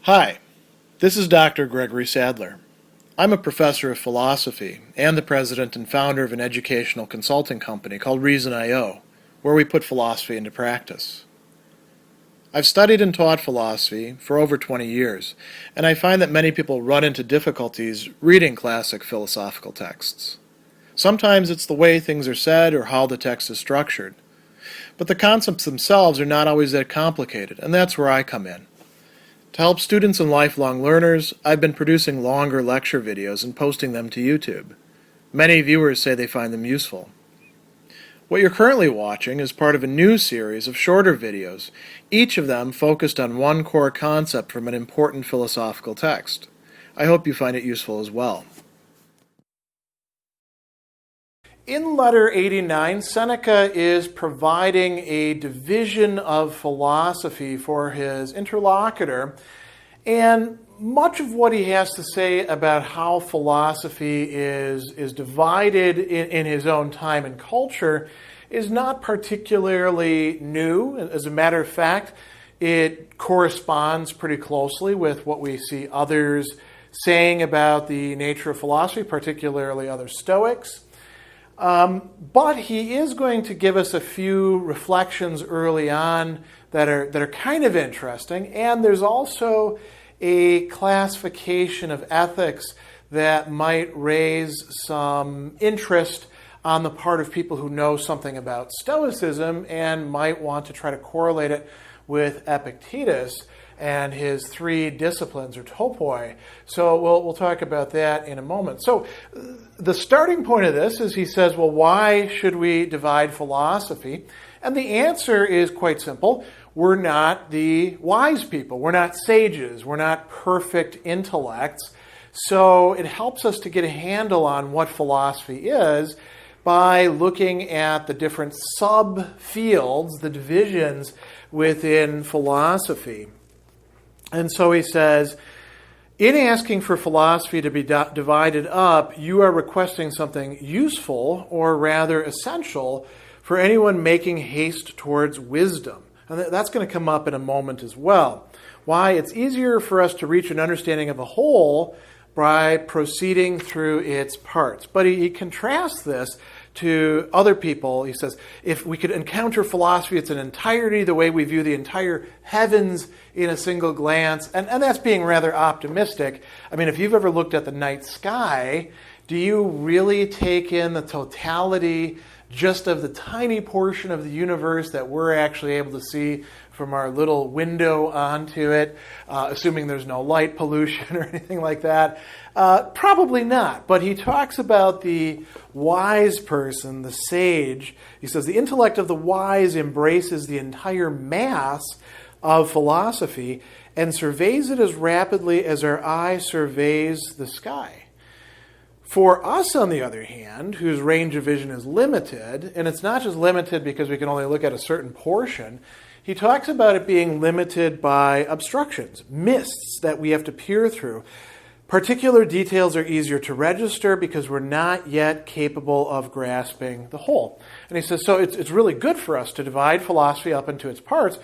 Hi, this is Dr. Gregory Sadler. I'm a professor of philosophy and the president and founder of an educational consulting company called Reason.io, where we put philosophy into practice. I've studied and taught philosophy for over 20 years, and I find that many people run into difficulties reading classic philosophical texts. Sometimes it's the way things are said or how the text is structured. But the concepts themselves are not always that complicated, and that's where I come in. To help students and lifelong learners, I've been producing longer lecture videos and posting them to YouTube. Many viewers say they find them useful. What you're currently watching is part of a new series of shorter videos, each of them focused on one core concept from an important philosophical text. I hope you find it useful as well. In Letter 89, Seneca is providing a division of philosophy for his interlocutor, and much of what he has to say about how philosophy is divided in his own time and culture is not particularly new. As a matter of fact, it corresponds pretty closely with what we see others saying about the nature of philosophy, particularly other Stoics. But he is going to give us a few reflections early on that are kind of interesting, and there's also a classification of ethics that might raise some interest on the part of people who know something about Stoicism and might want to try to correlate it with Epictetus and his three disciplines, or topoi. So we'll talk about that in a moment. So the starting point of this is he says, well, why should we divide philosophy? And the answer is quite simple. We're not the wise people. We're not sages. We're not perfect intellects. So it helps us to get a handle on what philosophy is by looking at the different subfields, the divisions within philosophy. And so he says, in asking for philosophy to be divided up, you are requesting something useful, or rather essential, for anyone making haste towards wisdom. And that's going to come up in a moment as well. Why? It's easier for us to reach an understanding of a whole by proceeding through its parts. But he contrasts this to other people. He says, if we could encounter philosophy, it's an entirety, the way we view the entire heavens in a single glance. And that's being rather optimistic. I mean, if you've ever looked at the night sky, do you really take in the totality just of the tiny portion of the universe that we're actually able to see from our little window onto it, assuming there's no light pollution or anything like that? Probably not. But he talks about the wise person, the sage. He says, the intellect of the wise embraces the entire mass of philosophy and surveys it as rapidly as our eye surveys the sky. For us, on the other hand, whose range of vision is limited, and it's not just limited because we can only look at a certain portion, he talks about it being limited by obstructions, mists that we have to peer through. Particular details are easier to register because we're not yet capable of grasping the whole. And he says, so it's really good for us to divide philosophy up into its parts.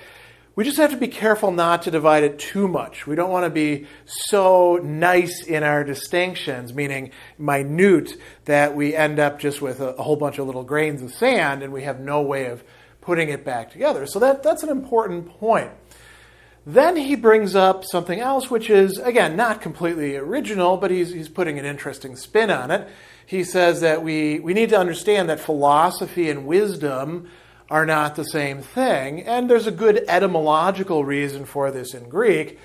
We just have to be careful not to divide it too much. We don't want to be so nice in our distinctions, meaning minute, that we end up just with a whole bunch of little grains of sand and we have no way of putting it back together. So that's an important point. Then he brings up something else, which is, again, not completely original, but he's putting an interesting spin on it. He says that we need to understand that philosophy and wisdom are not the same thing, and there's a good etymological reason for this in Greek.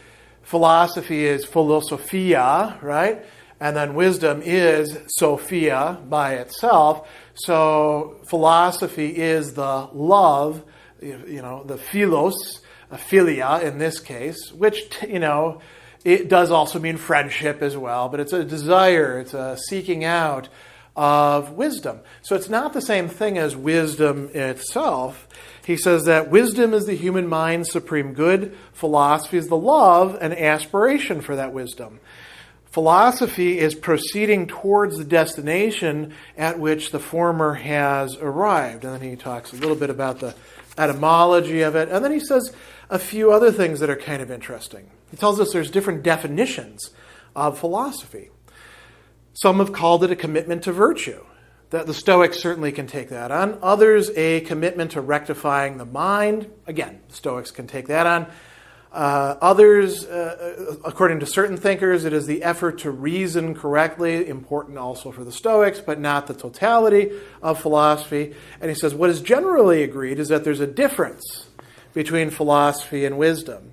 Philosophy is philosophia, right? And then wisdom is sophia by itself. So philosophy is the love, the philos, philia in this case, which, it does also mean friendship as well, but it's a desire, it's a seeking out of wisdom. So it's not the same thing as wisdom itself. He says that wisdom is the human mind's supreme good. Philosophy is the love and aspiration for that wisdom. Philosophy is proceeding towards the destination at which the former has arrived. And then he talks a little bit about the etymology of it. And then he says a few other things that are kind of interesting. He tells us there's different definitions of philosophy. Some have called it a commitment to virtue. That the Stoics certainly can take that on. Others, a commitment to rectifying the mind. Again, Stoics can take that on. Others, according to certain thinkers, it is the effort to reason correctly, important also for the Stoics, but not the totality of philosophy. And he says what is generally agreed is that there's a difference between philosophy and wisdom.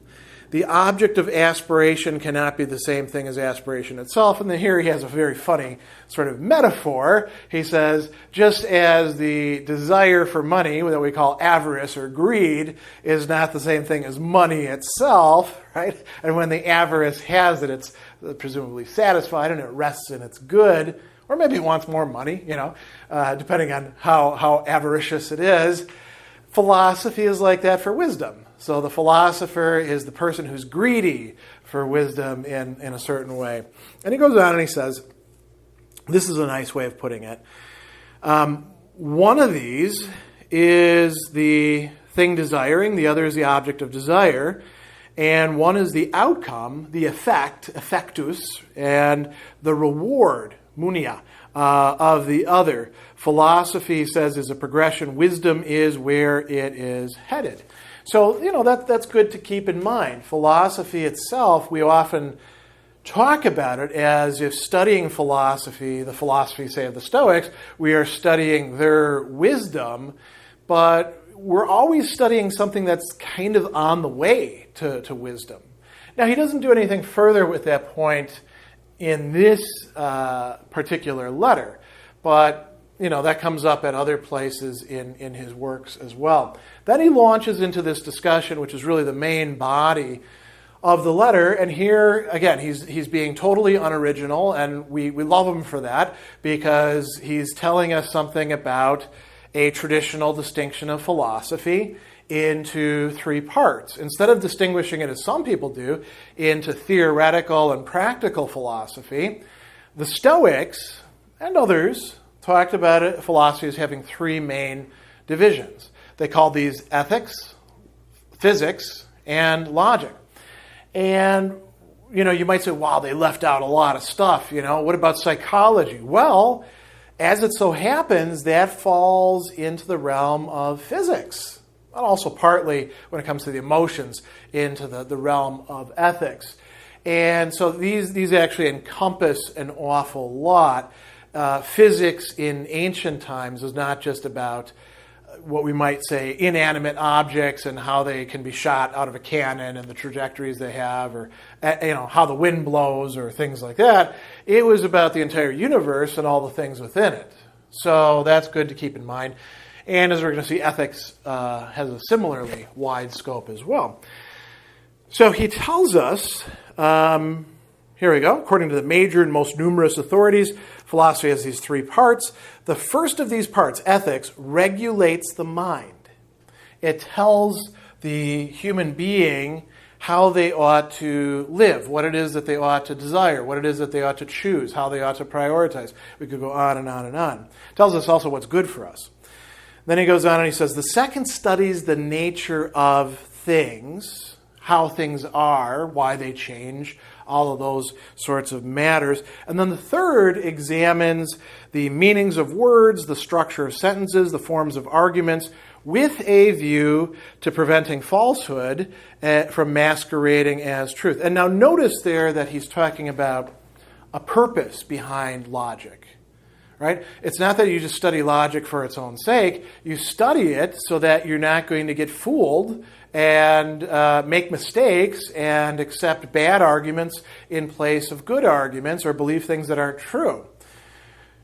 The object of aspiration cannot be the same thing as aspiration itself. And then here he has a very funny sort of metaphor. He says, just as the desire for money, that we call avarice or greed, is not the same thing as money itself, right? And when the avarice has it, it's presumably satisfied and it rests in its good, or maybe it wants more money, depending on how avaricious it is. Philosophy is like that for wisdom. So the philosopher is the person who's greedy for wisdom in a certain way. And he goes on and he says, this is a nice way of putting it. One of these is the thing desiring, the other is the object of desire, and one is the outcome, the effect, effectus, and the reward, munia, of the other. Philosophy says is a progression. Wisdom is where it is headed. So, that's good to keep in mind. Philosophy itself, we often talk about it as if studying philosophy, the philosophy, say, of the Stoics, we are studying their wisdom, but we're always studying something that's kind of on the way to wisdom. Now, he doesn't do anything further with that point in this particular letter, but that comes up at other places in his works as well. Then he launches into this discussion, which is really the main body of the letter. And here, again, he's being totally unoriginal, and we love him for that, because he's telling us something about a traditional distinction of philosophy into three parts. Instead of distinguishing it, as some people do, into theoretical and practical philosophy, the Stoics and others talked about it, philosophy as having three main divisions. They called these ethics, physics, and logic. And, you might say, wow, they left out a lot of stuff. What about psychology? Well, as it so happens, that falls into the realm of physics, and also partly, when it comes to the emotions, into the realm of ethics. And so these actually encompass an awful lot. Physics in ancient times is not just about what we might say inanimate objects and how they can be shot out of a cannon and the trajectories they have, or how the wind blows or things like that. It was about the entire universe and all the things within it. So that's good to keep in mind. And as we're going to see, ethics has a similarly wide scope as well. So he tells us, here we go, according to the major and most numerous authorities, philosophy has these three parts. The first of these parts, ethics, regulates the mind. It tells the human being how they ought to live, what it is that they ought to desire, what it is that they ought to choose, how they ought to prioritize. We could go on and on and on. It tells us also what's good for us. Then he goes on and he says, the second studies the nature of things, how things are, why they change, all of those sorts of matters. And then the third examines the meanings of words, the structure of sentences, the forms of arguments, with a view to preventing falsehood from masquerading as truth. And now notice there that he's talking about a purpose behind logic. Right? It's not that you just study logic for its own sake. You study it so that you're not going to get fooled and make mistakes and accept bad arguments in place of good arguments, or believe things that aren't true.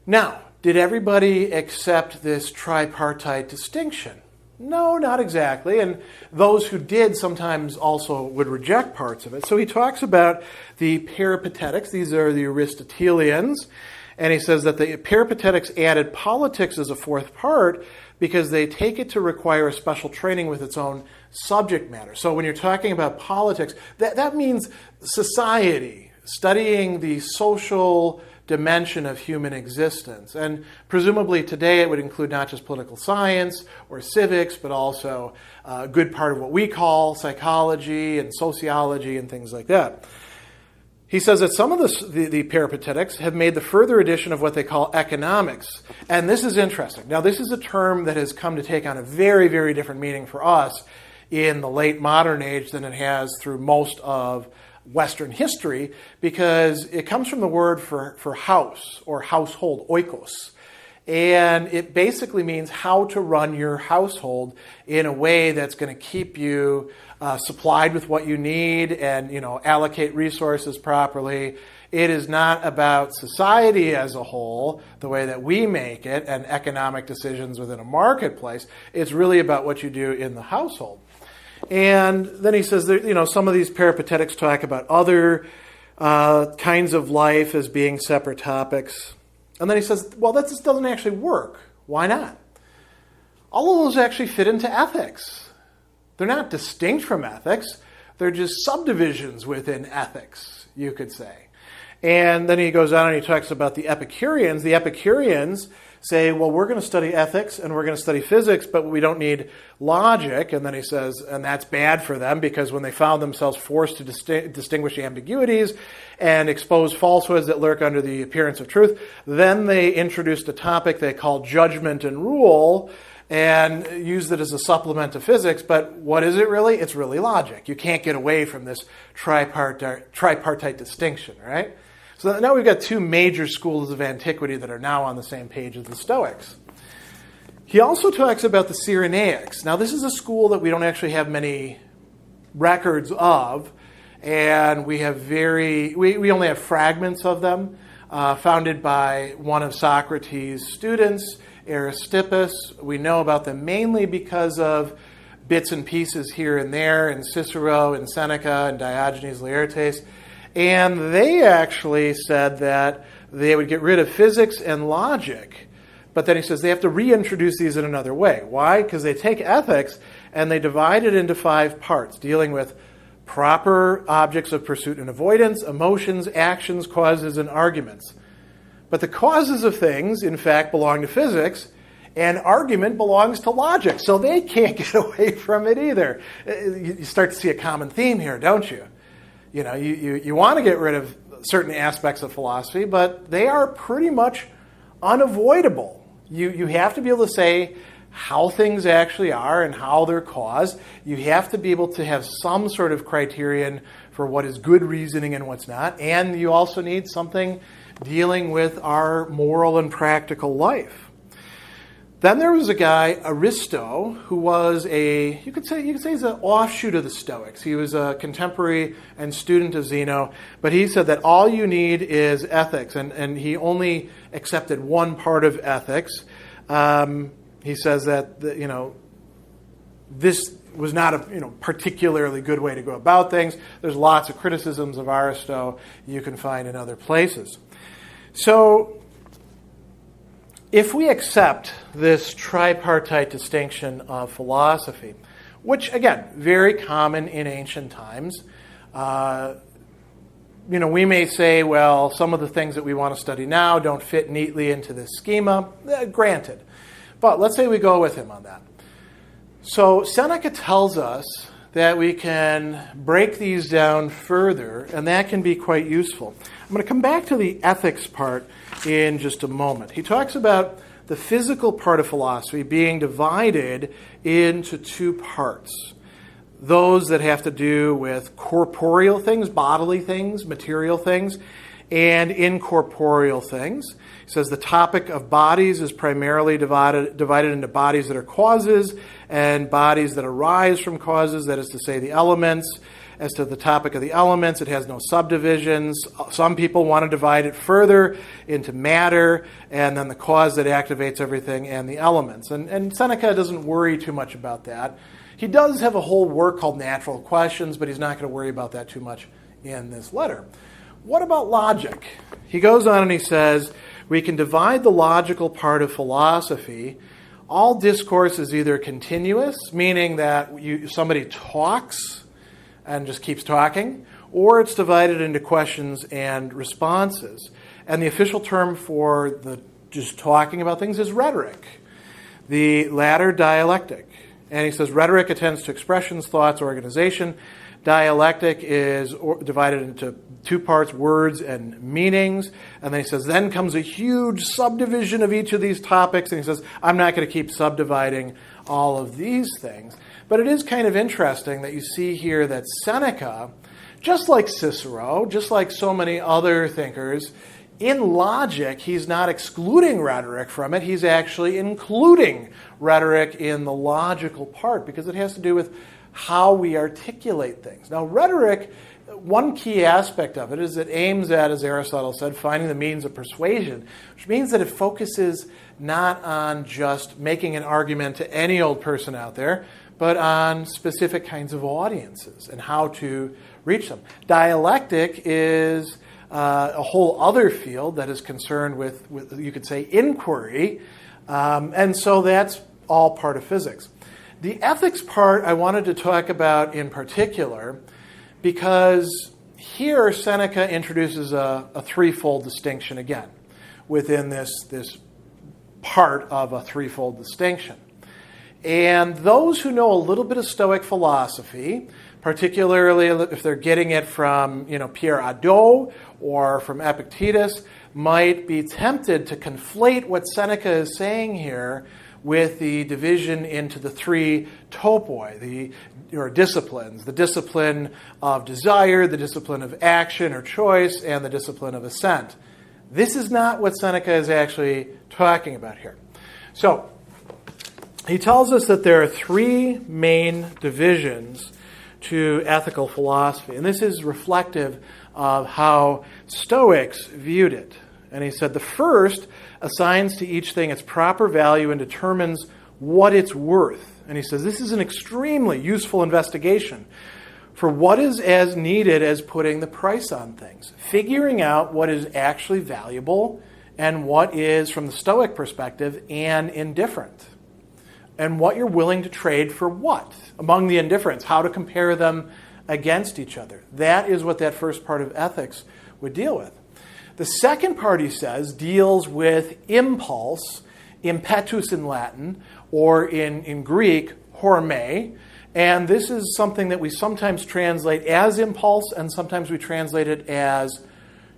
Now, did everybody accept this tripartite distinction? No, not exactly. And those who did sometimes also would reject parts of it. So he talks about the peripatetics. These are the Aristotelians. And he says that the peripatetics added politics as a fourth part because they take it to require a special training with its own subject matter. So when you're talking about politics, that means society, studying the social dimension of human existence. And presumably today it would include not just political science or civics, but also a good part of what we call psychology and sociology and things like that. He says that some of the peripatetics have made the further addition of what they call economics. And this is interesting. Now, this is a term that has come to take on a very, very different meaning for us in the late modern age than it has through most of Western history, because it comes from the word for house or household, oikos. And it basically means how to run your household in a way that's going to keep you supplied with what you need and, allocate resources properly. It is not about society as a whole, the way that we make it, and economic decisions within a marketplace. It's really about what you do in the household. And then he says that, some of these peripatetics talk about other kinds of life as being separate topics. And then he says, well, that just doesn't actually work. Why not? All of those actually fit into ethics. They're not distinct from ethics. They're just subdivisions within ethics, you could say. And then he goes on and he talks about the Epicureans. The Epicureans say, well, we're going to study ethics and we're going to study physics, but we don't need logic. And then he says, and that's bad for them, because when they found themselves forced to distinguish ambiguities and expose falsehoods that lurk under the appearance of truth, then they introduced a topic they call judgment and rule and used it as a supplement to physics. But what is it really? It's really logic. You can't get away from this tripartite distinction, right? So now we've got two major schools of antiquity that are now on the same page as the Stoics. He also talks about the Cyrenaics. Now, this is a school that we don't actually have many records of, and we only have fragments of them, founded by one of Socrates' students, Aristippus. We know about them mainly because of bits and pieces here and there in Cicero and Seneca and Diogenes Laertes. And they actually said that they would get rid of physics and logic. But then he says they have to reintroduce these in another way. Why? Because they take ethics and they divide it into 5 parts, dealing with proper objects of pursuit and avoidance, emotions, actions, causes, and arguments. But the causes of things, in fact, belong to physics, and argument belongs to logic. So they can't get away from it either. You start to see a common theme here, don't you? You want to get rid of certain aspects of philosophy, but they are pretty much unavoidable. You have to be able to say how things actually are and how they're caused. You have to be able to have some sort of criterion for what is good reasoning and what's not. And you also need something dealing with our moral and practical life. Then there was a guy, Aristo, who was you could say he's an offshoot of the Stoics. He was a contemporary and student of Zeno, but he said that all you need is ethics, and he only accepted one part of ethics. He says that this was not a particularly good way to go about things. There's lots of criticisms of Aristo you can find in other places. So, if we accept this tripartite distinction of philosophy, which, again, very common in ancient times, we may say, well, some of the things that we want to study now don't fit neatly into this schema. Granted. But let's say we go with him on that. So Seneca tells us that we can break these down further, and that can be quite useful. I'm going to come back to the ethics part in just a moment. He talks about the physical part of philosophy being divided into 2 parts. Those that have to do with corporeal things, bodily things, material things, and incorporeal things. He says the topic of bodies is primarily divided into bodies that are causes and bodies that arise from causes, that is to say the elements. As to the topic of the elements, it has no subdivisions. Some people want to divide it further into matter, and then the cause that activates everything, and the elements. And Seneca doesn't worry too much about that. He does have a whole work called Natural Questions, but he's not going to worry about that too much in this letter. What about logic? He goes on and he says, we can divide the logical part of philosophy. All discourse is either continuous, meaning that somebody talks and just keeps talking, or it's divided into questions and responses. And the official term for the just talking about things is rhetoric. The latter, dialectic. And he says rhetoric attends to expressions, thoughts, organization. Dialectic is divided into two parts, words and meanings. And then he says, then comes a huge subdivision of each of these topics. And he says, I'm not going to keep subdividing all of these things. But it is kind of interesting that you see here that Seneca, just like Cicero, just like so many other thinkers, in logic, he's not excluding rhetoric from it. He's actually including rhetoric in the logical part because it has to do with how we articulate things. Now, rhetoric, one key aspect of it is it aims at, as Aristotle said, finding the means of persuasion, which means that it focuses not on just making an argument to any old person out there, but on specific kinds of audiences and how to reach them. Dialectic is a whole other field that is concerned with you could say, inquiry, and so that's all part of physics. The ethics part I wanted to talk about in particular because here Seneca introduces a threefold distinction again within this part of a threefold distinction. And those who know a little bit of Stoic philosophy, particularly if they're getting it from Pierre Hadot or from Epictetus, might be tempted to conflate what Seneca is saying here with the division into the three topoi, or disciplines, the discipline of desire, the discipline of action or choice, and the discipline of assent. This is not what Seneca is actually talking about here. So, he tells us that there are three main divisions to ethical philosophy, and this is reflective of how Stoics viewed it. And he said the first assigns to each thing its proper value and determines what it's worth. And he says this is an extremely useful investigation for what is as needed as putting the price on things, figuring out what is actually valuable and what is, from the Stoic perspective, an indifferent. And what you're willing to trade for what among the indifferents, how to compare them against each other. That is what that first part of ethics would deal with. The second part, he says, deals with impulse, impetus in Latin, or in Greek, horme. And this is something that we sometimes translate as impulse, and sometimes we translate it as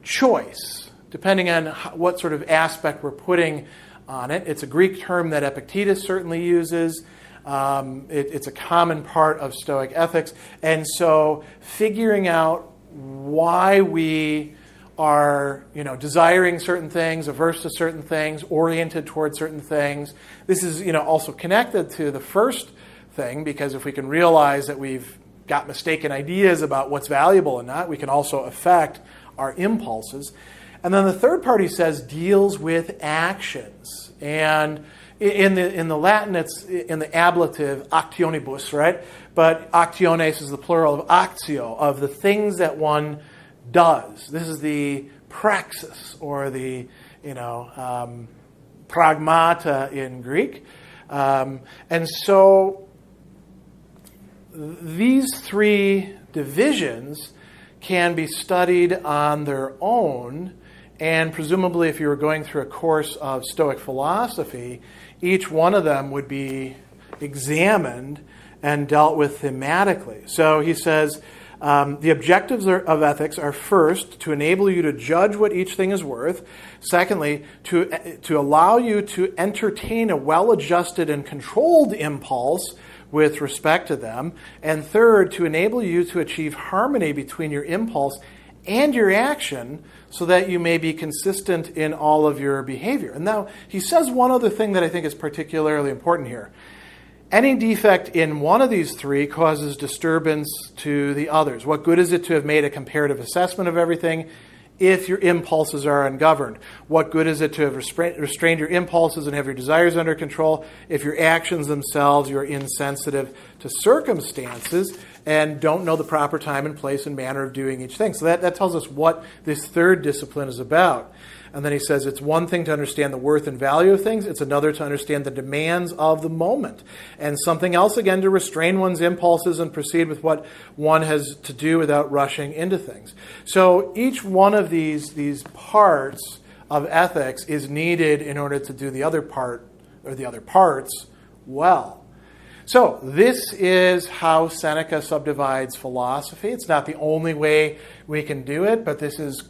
choice, depending on what sort of aspect we're putting on it. It's a Greek term that Epictetus certainly uses. It's a common part of Stoic ethics. And so figuring out why we are, desiring certain things, averse to certain things, oriented toward certain things. This is, also connected to the first thing, because if we can realize that we've got mistaken ideas about what's valuable and not, we can also affect our impulses. And then the third part, he says, deals with actions. And in the Latin, it's in the ablative actionibus, right? But actiones is the plural of actio, of the things that one does. This is the praxis, or the pragmata in Greek. And so these three divisions can be studied on their own, and presumably if you were going through a course of Stoic philosophy, each one of them would be examined and dealt with thematically. So he says, the objectives of ethics are first, to enable you to judge what each thing is worth. Secondly, to allow you to entertain a well-adjusted and controlled impulse with respect to them. And third, to enable you to achieve harmony between your impulse and your action so that you may be consistent in all of your behavior. And now, he says one other thing that I think is particularly important here. Any defect in one of these three causes disturbance to the others. What good is it to have made a comparative assessment of everything if your impulses are ungoverned? What good is it to have restrained your impulses and have your desires under control if your actions themselves, you're insensitive to circumstances? and don't know the proper time and place and manner of doing each thing. So that tells us what this third discipline is about. And then he says it's one thing to understand the worth and value of things. It's another to understand the demands of the moment. And something else, again, to restrain one's impulses and proceed with what one has to do without rushing into things. So each one of these parts of ethics is needed in order to do the other part, or the other parts, well. So this is how Seneca subdivides philosophy. It's not the only way we can do it, but this is,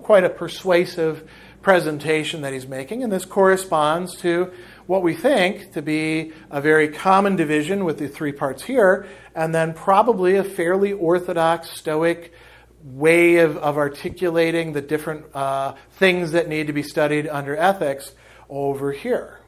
quite a persuasive presentation that he's making, and this corresponds to what we think to be a very common division with the three parts here, and then probably a fairly orthodox Stoic way of articulating the different things that need to be studied under ethics over here.